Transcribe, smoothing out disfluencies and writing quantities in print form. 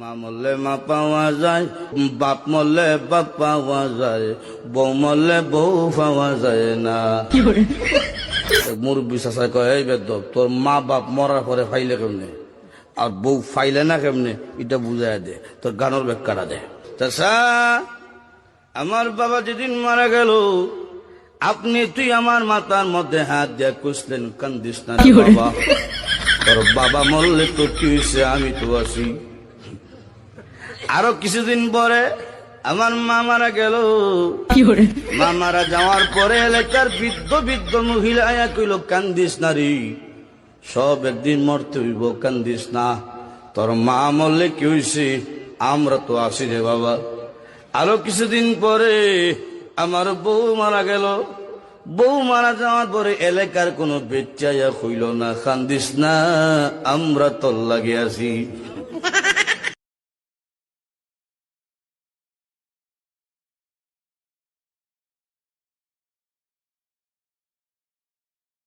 মা মরলে মা পাওয়া যায়, বাপ মরলে বাপ পাওয়া যায়, বউ মরলে বউ পাওয়া যায় না। মুরব্বী চাষা কয়, এই বেদব, তোর মা বাপ মরার পরে ফাইলে কেমনে আর বউ ফাইলে না কেমনে, এটা বুঝাই দে, তোর গানোর ব্যাখ্যাটা দে। চাষা, আমার বাবা যেদিন মারা গেল, তুই আমার মাথার মধ্যে হাত দিয়ে কুসলেন, কান্দিস না বাবা, তোর বাবা মরলে তো কি হয়েছে, আমি তো আছি। আরো কিছুদিন পরে আমার মা মারা গেল। মা মারা যাওয়ার পরে এলাকার বৃদ্ধ বৃদ্ধ মহিলা আয়া কইল, কান্দিস না রে, সব একদিন মরতে হইব, কান্দিস না, তোর মা মরলে কি হয়েছে, আমরা তো আছি রে বাবা। আরো কিছুদিন পরে আমার বউ মারা গেল। বউ মারা যাওয়ার পরে এলাকার কোনো বেচ্চাইয়া হইল না, কান্দিস না, আমরা তোর লাগে আছি।